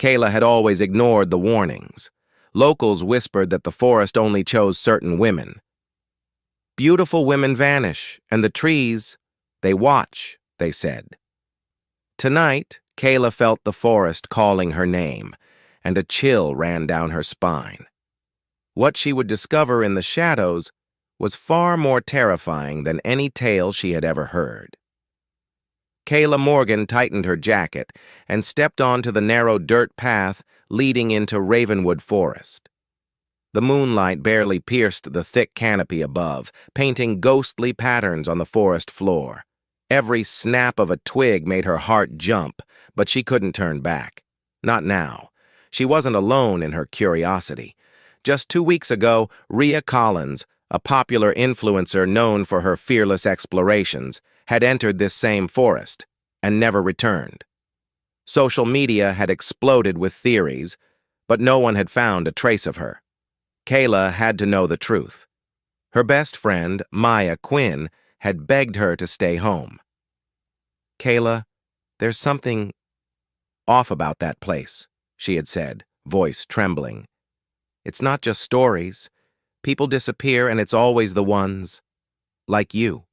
Kayla had always ignored the warnings. Locals whispered that the forest only chose certain women. Beautiful women vanish, and the trees, they watch, they said. Tonight, Kayla felt the forest calling her name, and a chill ran down her spine. What she would discover in the shadows was far more terrifying than any tale she had ever heard. Kayla Morgan tightened her jacket and stepped onto the narrow dirt path leading into Ravenwood Forest. The moonlight barely pierced the thick canopy above, painting ghostly patterns on the forest floor. Every snap of a twig made her heart jump, but she couldn't turn back. Not now. She wasn't alone in her curiosity. Just 2 weeks ago, Rhea Collins, a popular influencer known for her fearless explorations, had entered this same forest and never returned. Social media had exploded with theories, but no one had found a trace of her. Kayla had to know the truth. Her best friend, Maya Quinn, had begged her to stay home. "Kayla, there's something off about that place," she had said, voice trembling. "It's not just stories. People disappear, and it's always the ones like you."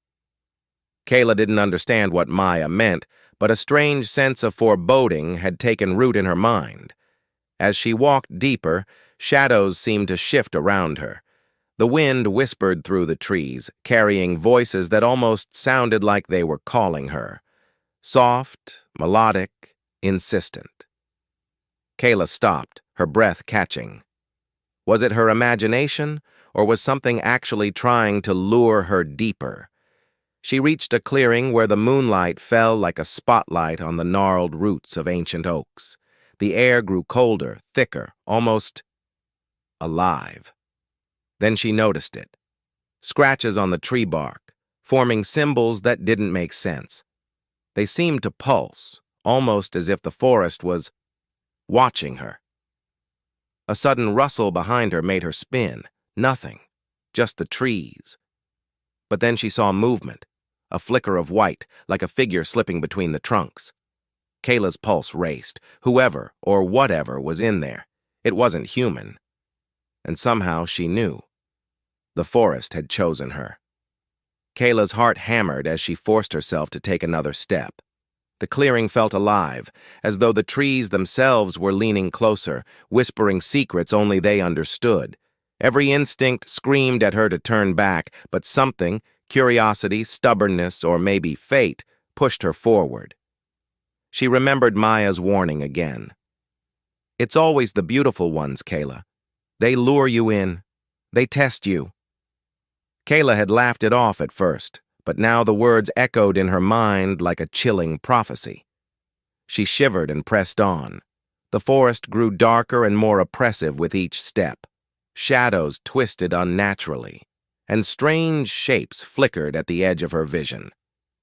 Kayla didn't understand what Maya meant, but a strange sense of foreboding had taken root in her mind. As she walked deeper, shadows seemed to shift around her. The wind whispered through the trees, carrying voices that almost sounded like they were calling her. Soft, melodic, insistent. Kayla stopped, her breath catching. Was it her imagination, or was something actually trying to lure her deeper? She reached a clearing where the moonlight fell like a spotlight on the gnarled roots of ancient oaks. The air grew colder, thicker, almost alive. Then she noticed it. Scratches on the tree bark, forming symbols that didn't make sense. They seemed to pulse, almost as if the forest was watching her. A sudden rustle behind her made her spin. Nothing, just the trees. But then she saw movement, a flicker of white, like a figure slipping between the trunks. Kayla's pulse raced. Whoever or whatever was in there, it wasn't human. And somehow she knew. The forest had chosen her. Kayla's heart hammered as she forced herself to take another step. The clearing felt alive, as though the trees themselves were leaning closer, whispering secrets only they understood. Every instinct screamed at her to turn back, but something, curiosity, stubbornness, or maybe fate, pushed her forward. She remembered Maya's warning again. "It's always the beautiful ones, Kayla. They lure you in. They test you." Kayla had laughed it off at first, but now the words echoed in her mind like a chilling prophecy. She shivered and pressed on. The forest grew darker and more oppressive with each step. Shadows twisted unnaturally, and strange shapes flickered at the edge of her vision.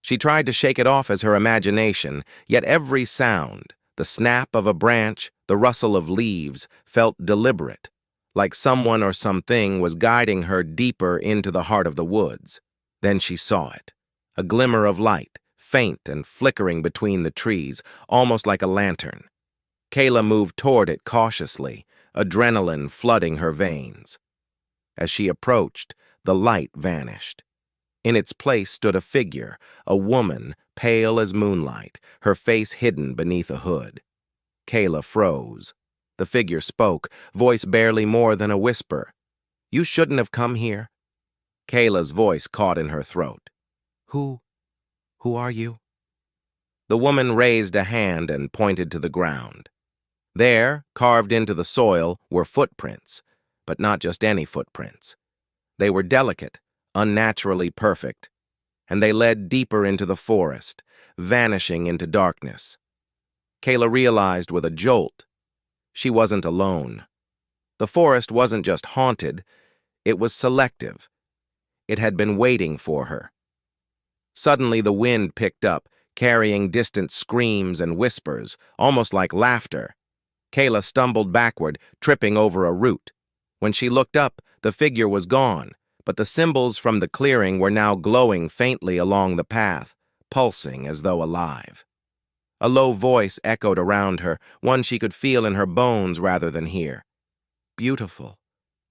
She tried to shake it off as her imagination, yet every sound, the snap of a branch, the rustle of leaves, felt deliberate, like someone or something was guiding her deeper into the heart of the woods. Then she saw it, a glimmer of light, faint and flickering between the trees, almost like a lantern. Kayla moved toward it cautiously, adrenaline flooding her veins. As she approached, the light vanished. In its place stood a figure, a woman, pale as moonlight, her face hidden beneath a hood. Kayla froze. The figure spoke, voice barely more than a whisper. "You shouldn't have come here." Kayla's voice caught in her throat. Who are you?" The woman raised a hand and pointed to the ground. There, carved into the soil, were footprints, but not just any footprints. They were delicate, unnaturally perfect, and they led deeper into the forest, vanishing into darkness. Kayla realized with a jolt, she wasn't alone. The forest wasn't just haunted, it was selective. It had been waiting for her. Suddenly the wind picked up, carrying distant screams and whispers, almost like laughter. Kayla stumbled backward, tripping over a root. When she looked up, the figure was gone, but the symbols from the clearing were now glowing faintly along the path, pulsing as though alive. A low voice echoed around her, one she could feel in her bones rather than hear. Beautiful,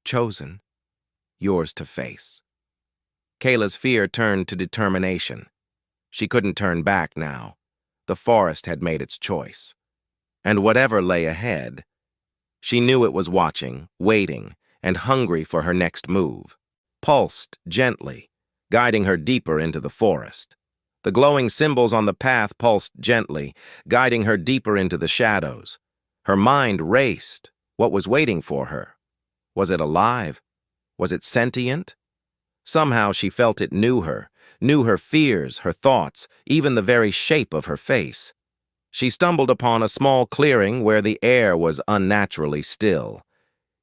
chosen, yours to face. Kayla's fear turned to determination. She couldn't turn back now. The forest had made its choice. And whatever lay ahead, she knew it was watching, waiting, and hungry for her next move. Pulsed gently, guiding her deeper into the forest. The glowing symbols on the path pulsed gently, guiding her deeper into the shadows. Her mind raced. What was waiting for her? Was it alive? Was it sentient? Somehow she felt it knew her fears, her thoughts, even the very shape of her face. She stumbled upon a small clearing where the air was unnaturally still.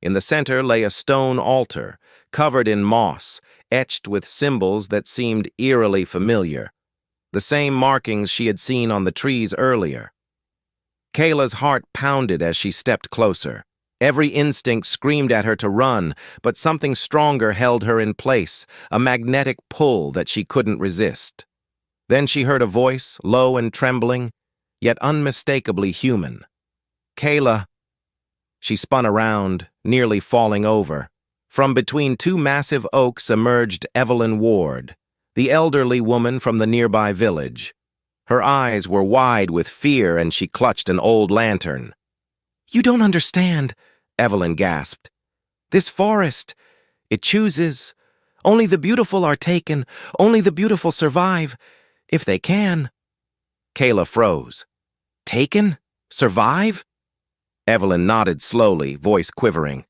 In the center lay a stone altar, covered in moss, etched with symbols that seemed eerily familiar. The same markings she had seen on the trees earlier. Kayla's heart pounded as she stepped closer. Every instinct screamed at her to run, but something stronger held her in place, a magnetic pull that she couldn't resist. Then she heard a voice, low and trembling, yet unmistakably human. "Kayla." She spun around, nearly falling over. From between two massive oaks emerged Evelyn Ward, the elderly woman from the nearby village. Her eyes were wide with fear and she clutched an old lantern. "You don't understand," Evelyn gasped. "This forest, it chooses. Only the beautiful are taken, only the beautiful survive, if they can." Kayla froze. "Taken? Survive?" Evelyn nodded slowly, voice quivering.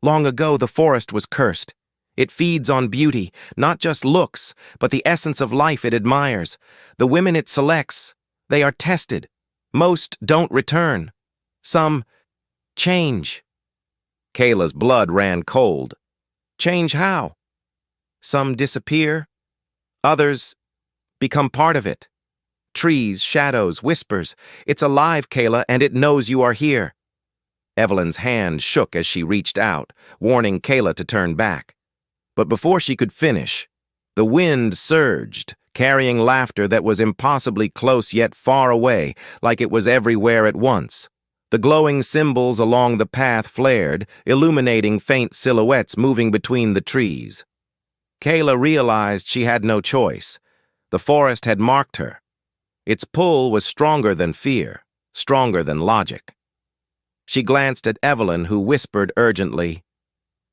"Long ago the forest was cursed. It feeds on beauty, not just looks, but the essence of life it admires. The women it selects, they are tested. Most don't return. Some change." Kayla's blood ran cold. "Change how?" "Some disappear. Others become part of it. Trees, shadows, whispers. It's alive, Kayla, and it knows you are here." Evelyn's hand shook as she reached out, warning Kayla to turn back. But before she could finish, the wind surged, carrying laughter that was impossibly close yet far away, like it was everywhere at once. The glowing symbols along the path flared, illuminating faint silhouettes moving between the trees. Kayla realized she had no choice. The forest had marked her. Its pull was stronger than fear, stronger than logic. She glanced at Evelyn, who whispered urgently,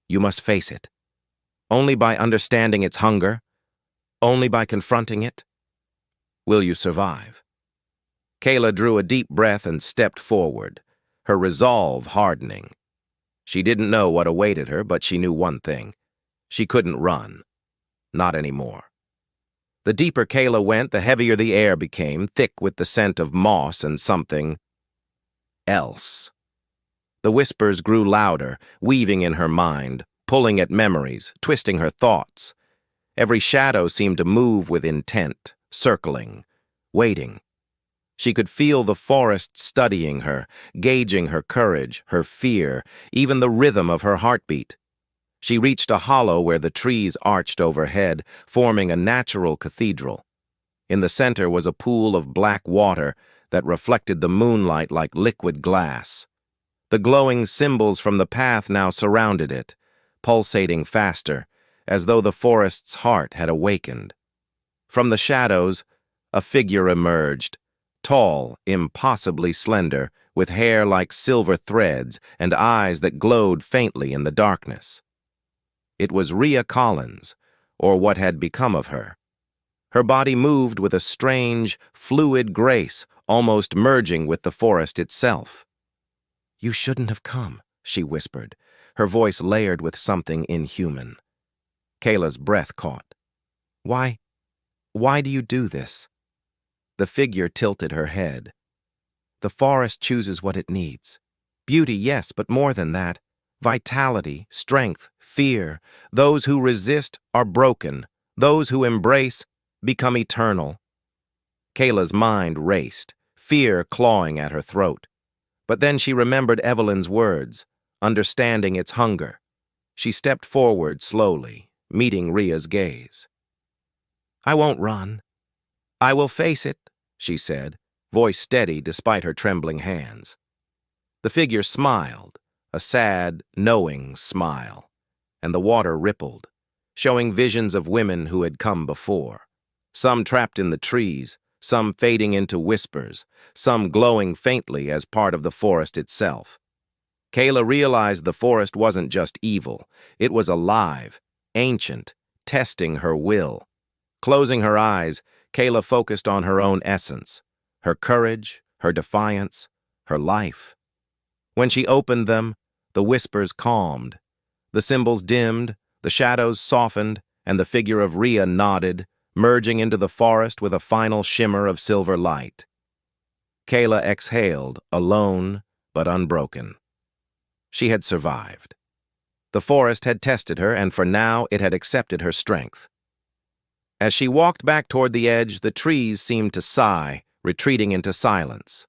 "You must face it. Only by understanding its hunger, only by confronting it, will you survive." Kayla drew a deep breath and stepped forward, her resolve hardening. She didn't know what awaited her, but she knew one thing. She couldn't run. Not anymore. The deeper Kayla went, the heavier the air became, thick with the scent of moss and something else. The whispers grew louder, weaving in her mind, pulling at memories, twisting her thoughts. Every shadow seemed to move with intent, circling, waiting. She could feel the forest studying her, gauging her courage, her fear, even the rhythm of her heartbeat. She reached a hollow where the trees arched overhead, forming a natural cathedral. In the center was a pool of black water that reflected the moonlight like liquid glass. The glowing symbols from the path now surrounded it, pulsating faster, as though the forest's heart had awakened. From the shadows, a figure emerged, tall, impossibly slender, with hair like silver threads and eyes that glowed faintly in the darkness. It was Rhea Collins, or what had become of her. Her body moved with a strange, fluid grace, almost merging with the forest itself. "You shouldn't have come," she whispered, her voice layered with something inhuman. Kayla's breath caught. Why do you do this?" The figure tilted her head. "The forest chooses what it needs. Beauty, yes, but more than that. Vitality, strength, fear. Those who resist are broken. Those who embrace become eternal." Kayla's mind raced, fear clawing at her throat. But then she remembered Evelyn's words, understanding its hunger. She stepped forward slowly, meeting Rhea's gaze. "I won't run. I will face it," she said, voice steady despite her trembling hands. The figure smiled, a sad, knowing smile, and the water rippled, showing visions of women who had come before, some trapped in the trees, some fading into whispers, some glowing faintly as part of the forest itself. Kayla realized the forest wasn't just evil, it was alive, ancient, testing her will. Closing her eyes, Kayla focused on her own essence, her courage, her defiance, her life. When she opened them, the whispers calmed. The symbols dimmed, the shadows softened, and the figure of Rhea nodded, merging into the forest with a final shimmer of silver light. Kayla exhaled, alone but unbroken. She had survived. The forest had tested her, and for now it had accepted her strength. As she walked back toward the edge, the trees seemed to sigh, retreating into silence.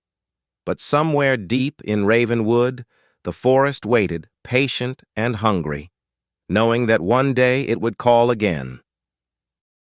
But somewhere deep in Ravenwood, the forest waited, patient and hungry, knowing that one day it would call again.